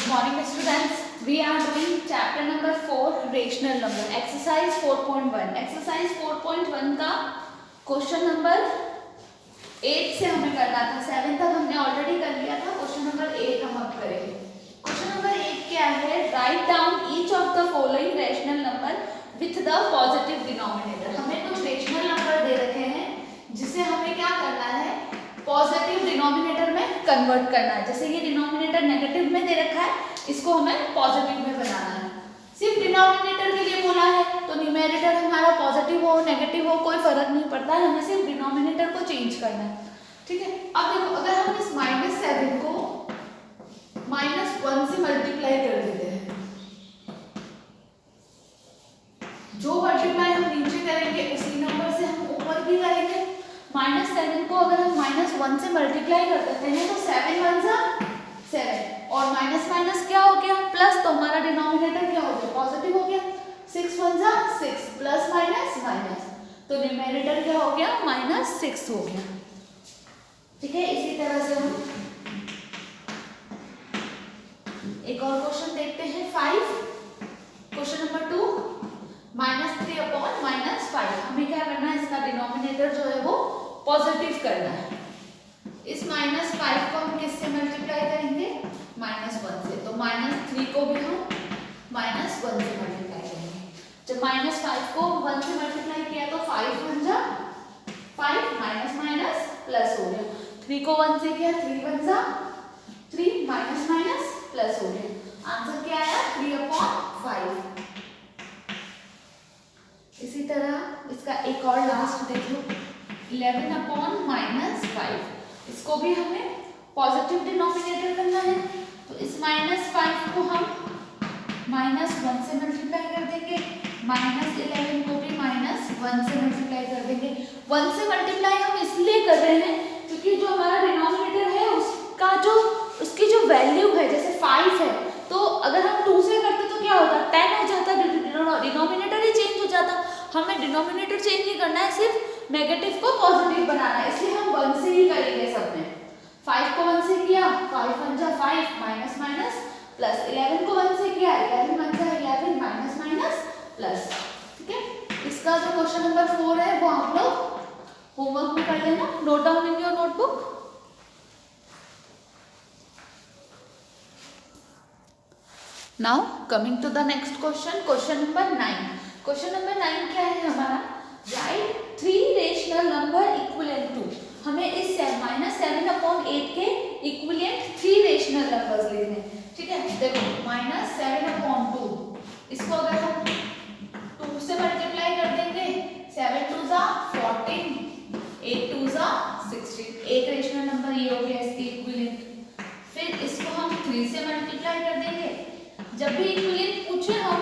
Good morning students. We are doing chapter number 4 rational number exercise 4.1. exercise 4.1 का question number 8 से हमें करना था, 7 तक हमने ऑलरेडी कर लिया था। क्वेश्चन नंबर 8 हम अब करेंगे। क्वेश्चन नंबर 8 क्या है? Write down each of the following rational number with the positive denominator. हमें कुछ रैशनल नंबर दे रखे हैं जिसे हमें क्या करना है, पॉजिटिव डिनोमिनेटर में कन्वर्ट करना है। जैसे ये डिनोमिनेटर नेगेटिव में दे रखा है, इसको हमें पॉजिटिव में बनाना है। सिर्फ डिनोमिनेटर के लिए बोला है तो न्यूमेरेटर हमारा पॉजिटिव हो नेगेटिव हो कोई फर्क नहीं पड़ता है, हमें सिर्फ डिनोमिनेटर को चेंज करना है। ठीक है, अब देखो अगर हम इस -7 को -1 से मल्टीप्लाई कर देते हैं, जो मल्टीप्लाई हम नीचे करेंगे उसी नंबर से हम ऊपर भी करेंगे। -7 को अगर हम -1 से मल्टीप्लाई कर देते हैं तो 7 1 जा 7 और माइनस माइनस क्या हो गया प्लस, तो हमारा डिनोमिनेटर क्या हो गया, पॉजिटिव हो गया। 6 1 जा 6 प्लस माइनस माइनस, तो न्यूमेरेटर क्या हो गया, -6 हो गया। ठीक है, इसी तरह से हम एक और क्वेश्चन देखते हैं 5। Question number 2 -3/-5। हमें क्या करना है, इसका डिनोमिनेटर जो है वो पॉजिटिव करना है। इस -5 को हम किससे मल्टीप्लाई करेंगे, -1 से, तो -3 को भी हम -1 से मल्टीप्लाई करेंगे। जब -5 को 1 से मल्टीप्लाई किया तो 5 1 जा 5 माइनस माइनस प्लस हो गया। 3 को 1 से किया 3 1 जा 3 माइनस माइनस प्लस हो गया। आंसर क्या आया, 3/5। इसी तरह इसका एक और लास्ट देखो 11/-5। इसको भी हमें पॉजिटिव डिनोमिनेटर करना है, तो इस -5 को हम -1 से मल्टीप्लाई कर देंगे, -11 को भी -1 से मल्टीप्लाई कर देंगे। 1 से मल्टीप्लाई हम इसलिए कर रहे हैं क्योंकि जो हमारा डिनोमिनेटर है उसकी जो वैल्यू है, जैसे 5 है तो अगर हम 2 से करते तो क्या होता, 10 हो जाता, डिनोमिनेटर ही चेंज हो जाता। हमें डिनोमिनेटर चेंज नहीं करना है, सिर्फ नेगेटिव को पॉजिटिव बनाना है, इसलिए हम 1 से ही करेंगे सब में। 5 को 1 से किया 5 1 जा 5 माइनस माइनस प्लस, 11 को 1 से किया 11 1 जा 11 माइनस माइनस प्लस। ठीक है, इसका जो क्वेश्चन नंबर 4 है वो आप लोग होमवर्क में कर लेना, note down in your notebook. Now coming to the next question, question number 9। Question number 9 क्या है हमारा, write 3 rational number equivalent to. हमें इस -7/8 के इक्विवेलेंट 3 रेशनल नंबर्स लिखने हैं। ठीक है, देखो -7/2 इसको अगर हम 2 से मल्टीप्लाई कर देंगे, 7 2 जा 14 8 2 जा 16, एक रेशनल नंबर ये हो गया इसकी इक्विवेलेंट। फिर इसको हम 3 से मल्टीप्लाई कर देंगे, जब भी इक्विवेलेंट पूछे हम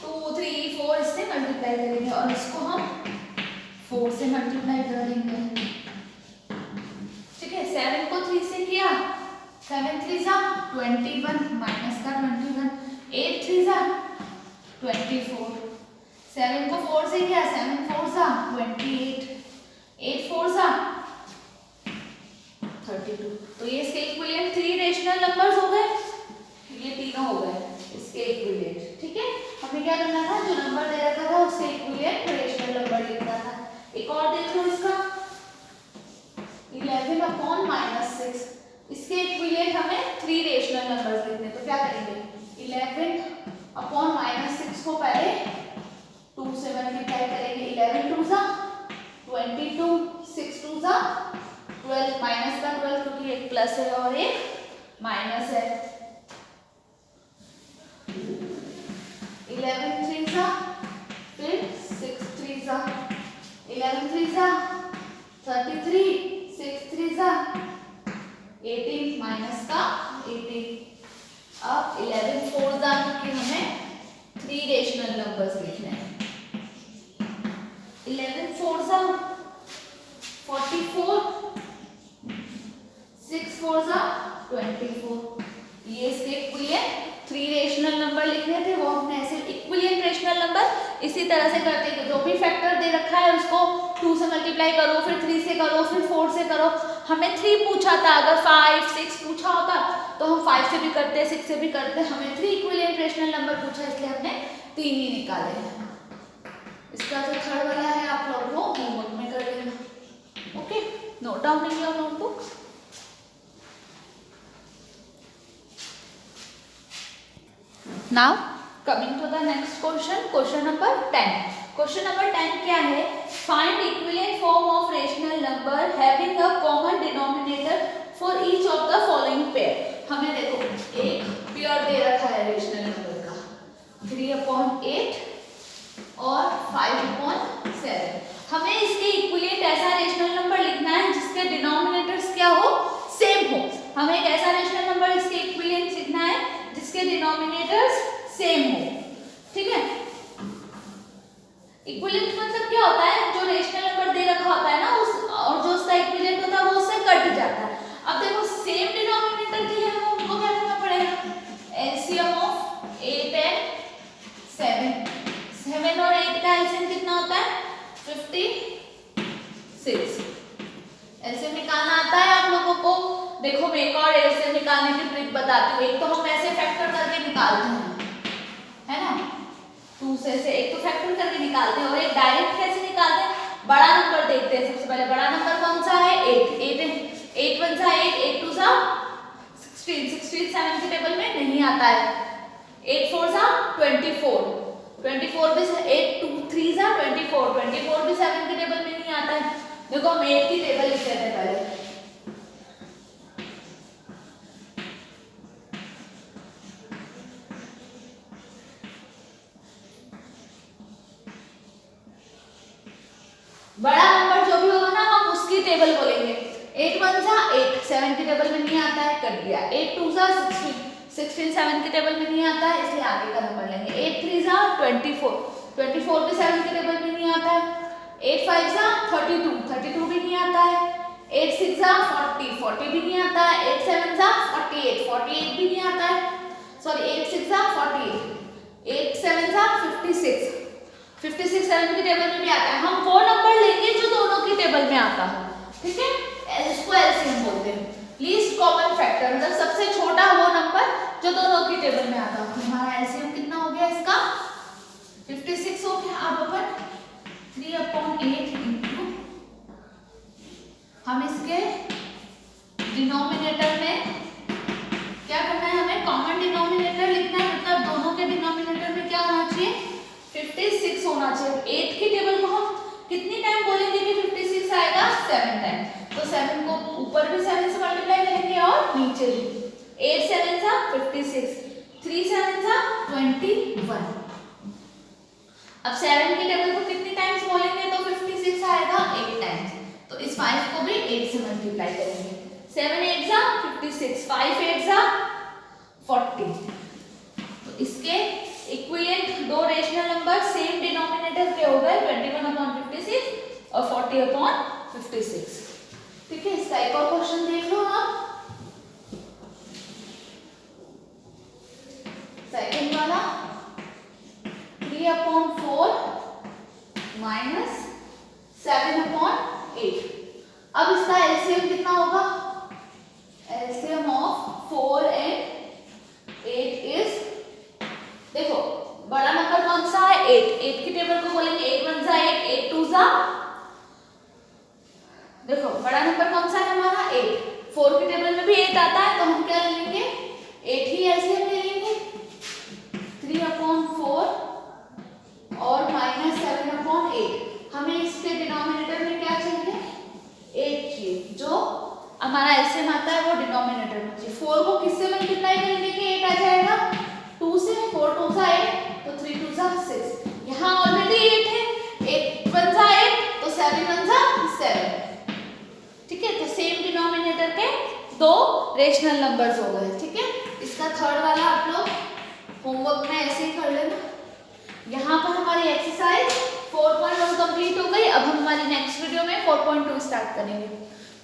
2 3 4 इससे मल्टीप्लाई करेंगे और इसको हम 4 से मल्टीप्लाई कर देंगे। ठीक है, 7 को 3 से किया 7 3 जा 21 माइनस का 21, 8 3 जा 24, 7 को 4 से किया 7 4 जा 28, 8 4 जा 32। तो ये इसके इक्विवेलेंट 3 रेशनल नंबर्स हो गए, ये तीनों हो गए इसके इक्विवेलेंट। ठीक है, हमें क्या करना था, जो नंबर दे रखा था उसके इक्विवेलेंट रेशनल नंबर लिखना था। एक और देख लो इसका 11/-6, इसके इक्विवेलेंट हमें 3 रेशनल नंबर्स लिखने, तो क्या करेंगे 11/-6 को पहले 2 से मल्टीप्लाई करेंगे, 11 2 जा 22 6 2 जा 12 माइनस का 12 क्योंकि एक प्लस है और एक माइनस है, 11 3 जा फिर 6 3 जा 11 3 जा 33 6 3 जा 18 माइनस का 18। अब 11 4 जा क्योंकि हमें 3 रेशनल नंबर्स लिखने हैं, 11 4 जा 44 6 4 जा 24। ये इसके इक्विवेलेंट 3 रेशनल नंबर लिखने थे, वो हमने ऐसे इक्विवेलेंट रेशनल नंबर इसी तरह से करते हैं, जो भी फैक्टर दे रखा है उसको 2 से मल्टीप्लाई करो, फिर 3 से करो, फिर 4 से करो। हमें 3 पूछा था, अगर 5 6 पूछा होता तो हम 5 5 से भी करते हैं, 6 से भी करते हैं। हमें 3 इक्विवेलेंट रेशनल नंबर पूछा, इसलिए हमने 3 ही निकाले हैं। इसका जो थर्ड वाला है आप लोग वो होमवर्क में कर लेना। Okay, note down in your notebook. Now coming to the next question, question number 10। Question number 10 क्या है? Find equivalent form of rational number having a common denominator for each of the following pair. हमें देखो एक pair दे रखा है rational number का 3/8 और 5/7। हमें इसके इक्विवेलेंट ऐसा रेशनल नंबर लिखना है जिसके डिनोमिनेटर्स क्या हो, सेम हो। हमें एक ऐसा रेशनल नंबर इसके इक्विवेलेंट लिखना है जिसके डिनोमिनेटर्स सेम हो। ठीक है, इक्विवेलेंट मतलब क्या होता है? जो रेशनल नंबर दे रखा होता है ना उस और जो उसका इक्विवेलेंट होता है वो उससे कट जाता है। अब देखो सेम डिनोमिनेटर के लिए हमको क्या करना पड़ेगा? LCM of 8 and 7। 7 और 8 का एलसीएम कितना होता है? 56। एलसीएम निकालना आता है आप लोगों को? देखो मैं एक और एलसीएम निकालने की ट्रिक बताती हूँ। एक तो हम ऐसे फैक्टर करके निकालते हैं, है ना, 2 से एक तो फैक्टर करके निकालते हैं और एक डायरेक्ट कैसे निकालते हैं? बड़ा नंबर देखते हैं सबसे पहले। बड़ा नंबर कौन सा है? 8 1 सा 8, 8 2 सा 16। 16 7 के टेबल में नहीं आता है। 8 4 सा 24, 24 भी 8 2 3 सा 24, 24 भी 7 के टेबल में नहीं आता है। देखो हम 8 की टेबल लिख लेते हैं पहले। बड़ा नंबर जो भी होगा ना हम उसकी टेबल बोलेंगे। 8 1 सा 8 7 की टेबल में नहीं आता है, कर दिया। 8 2 सा 16 7 की टेबल में नहीं आता है, इसलिए आगे का नंबर लेंगे। 8 3 सा 24, 24 भी 7 की टेबल में नहीं आता है। 8 5 सा 32, 32 भी नहीं आता है। 8 6 सा 40, 40 भी नहीं आता है। 8 7 सा 48, 48 भी नहीं आता है। सॉरी 8 6 सा 48, 8 7 सा 56, 56 7 की टेबल में भी आता है। हम वो नंबर लेंगे जो दोनों की टेबल में आता हो। ठीक है, इसको एलसीएम बोलते हैं, लीस्ट कॉमन फैक्टर, मतलब सबसे छोटा वो नंबर जो दोनों की टेबल में आता हो। हमारा एलसीएम कितना हो गया इसका? 56 हो गया। अब अपन 3/8 इंटू, हम इसके डिनोमिनेटर में क्या करना है? हमें कॉमन डिनोमिनेटर लिखना है, मतलब दोनों के डिनोमिनेटर में क्या होना चाहिए? 56 होना चाहिए। 8 की टेबल को हम कितनी टाइम बोलेंगे कि 56 आएगा? 7 टाइम। तो 7 को ऊपर भी 7 से मल्टीप्लाई करेंगे और नीचे भी। 8 7 सा 56, 3 7 सा 21। अब 7 की टेबल को कितनी टाइम्स बोलेंगे तो 56 आएगा? 8 टाइम्स। तो इस 5 को भी 8 से मल्टीप्लाई करेंगे। 7 8 सा 56, 5 8 सा 40। तो इसके इक्विवेलेंट दो रेशनल नंबर सेम डिनोमिनेटर के हो गए, 21/56 और 40/56। ठीक है, इसका एक और क्वेश्चन देख लो आप। सेकंड वाला 3/4 माइनस 7/8। अब इसका एलसीएम कितना होगा? एलसीएम ऑफ 4 एंड 8 इज, देखो बड़ा नंबर कौन सा है? 8। 8 की टेबल को बोलेंगे 8 1 सा 8, 8 2 सा, देखो बड़ा नंबर कौन सा है हमारा? 8। 4 की टेबल में भी 8 आता है, तो हम क्या ले लेंगे? 8 ही एलसीएम ले लेंगे। 3/4 और माइनस 7/8। हमें इसके डिनोमिनेटर में क्या चाहिए? 8 चाहिए। जो हमारा एलसीएम आता है वो डिनोमिनेटर में चाहिए। 4 को किससे मल्टीप्लाई करेंगे कि 8 आ जाएगा? 2 से। 4 2 सा 8, तो 3 2 सा 6। यहाँ ऑलरेडी 8 है। 8 1 सा 8, तो 7 1 सा 7। ठीक है, तो सेम डिनोमिनेटर के दो रेशनल नंबर्स हो गए। ठीक है, इसका थर्ड वाला आप लोग होमवर्क में ऐसे ही कर लेना। यहाँ पर हमारी एक्सरसाइज 4.1 कंप्लीट हो गई। अब हम हमारी नेक्स्ट वीडियो में 4.2 स्टार्ट करेंगे।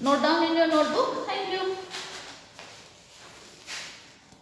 Note down in your notebook. Thank you.